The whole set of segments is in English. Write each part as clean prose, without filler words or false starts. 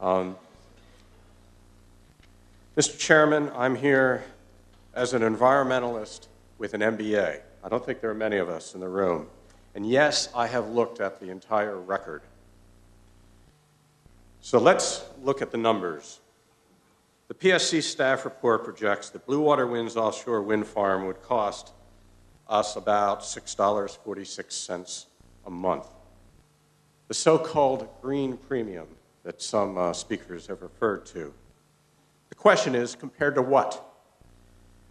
Mr. Chairman, I'm here as an environmentalist with an MBA. I don't think there are many of us in the room. And yes, I have looked at the entire record. So let's look at the numbers. The PSC staff report projects that Bluewater Wind's offshore wind farm would cost us about $6.46 a month. The so-called green premium that some speakers have referred to. The question is, compared to what?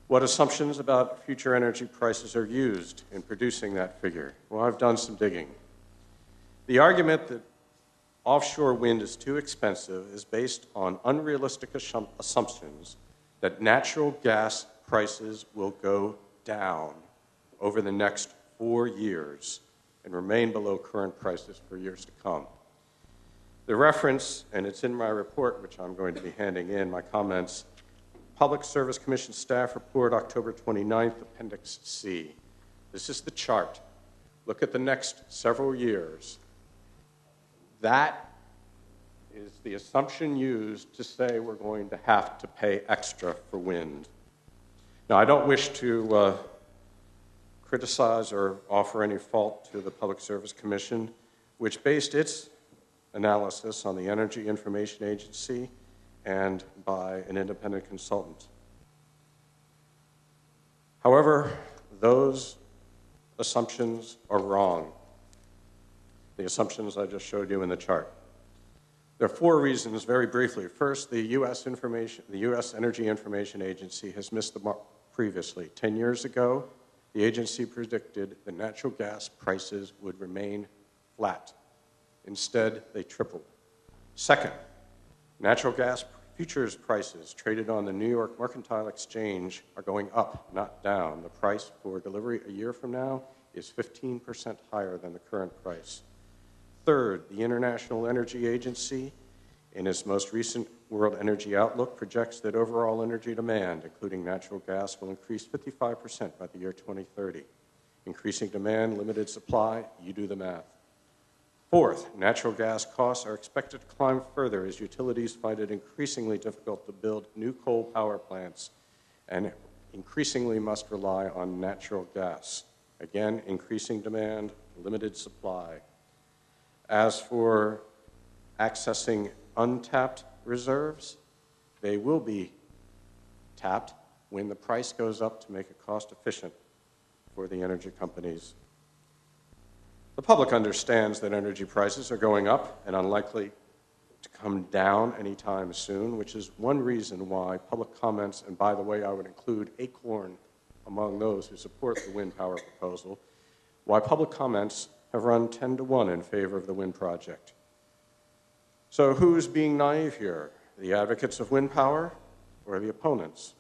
What assumptions about future energy prices are used in producing that figure? Well, I've done some digging. The argument that offshore wind is too expensive is based on unrealistic assumptions that natural gas prices will go down over the next 4 years and remain below current prices for years to come. The reference, and it's in my report, which I'm going to be handing in, my comments, Public Service Commission Staff Report, October 29th, Appendix C. This is the chart. Look at the next several years. That is the assumption used to say we're going to have to pay extra for wind. Now, I don't wish to criticize or offer any fault to the Public Service Commission, which based its analysis on the Energy Information Agency and by an independent consultant. However, those assumptions are wrong. The assumptions I just showed you in the chart. There are 4 reasons, very briefly. First, the U.S. Energy Information Agency has missed the mark previously. 10 years ago, the agency predicted that natural gas prices would remain flat. Instead, they tripled. Second, natural gas futures prices traded on the New York Mercantile Exchange are going up, not down. The price for delivery a year from now is 15% higher than the current price. Third, the International Energy Agency, in its most recent World Energy Outlook, projects that overall energy demand, including natural gas, will increase 55% by the year 2030. Increasing demand, limited supply, you do the math. Fourth, natural gas costs are expected to climb further as utilities find it increasingly difficult to build new coal power plants and increasingly must rely on natural gas. Again, increasing demand, limited supply. As for accessing untapped reserves, they will be tapped when the price goes up to make it cost efficient for the energy companies. The public understands that energy prices are going up and unlikely to come down anytime soon, which is one reason why public comments, and by the way, I would include Acorn among those who support the wind power proposal, why public comments have run 10 to 1 in favor of the wind project. So who's being naive here? The advocates of wind power or the opponents?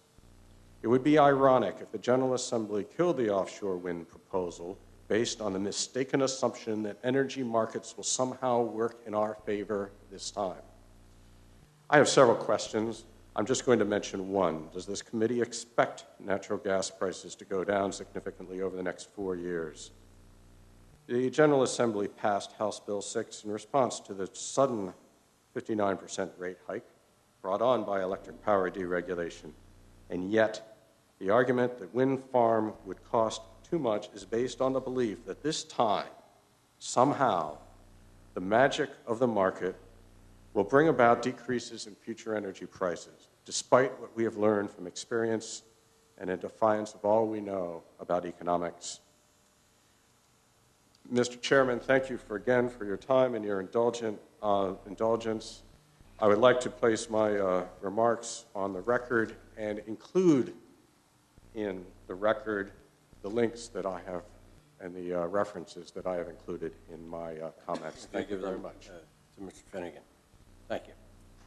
It would be ironic if the General Assembly killed the offshore wind proposal based on the mistaken assumption that energy markets will somehow work in our favor this time. I have several questions. I'm just going to mention one. Does this committee expect natural gas prices to go down significantly over the next 4 years? The General Assembly passed House Bill 6 in response to the sudden 59% rate hike brought on by electric power deregulation. And yet, the argument that wind farm would cost too much is based on the belief that this time, somehow, the magic of the market will bring about decreases in future energy prices, despite what we have learned from experience and in defiance of all we know about economics. Mr. Chairman, thank you again for your time and your indulgence. I would like to place my remarks on the record and include in the record the links that I have and the references that I have included in my comments. Thank you very much. To Mr. Finnegan. Thank you.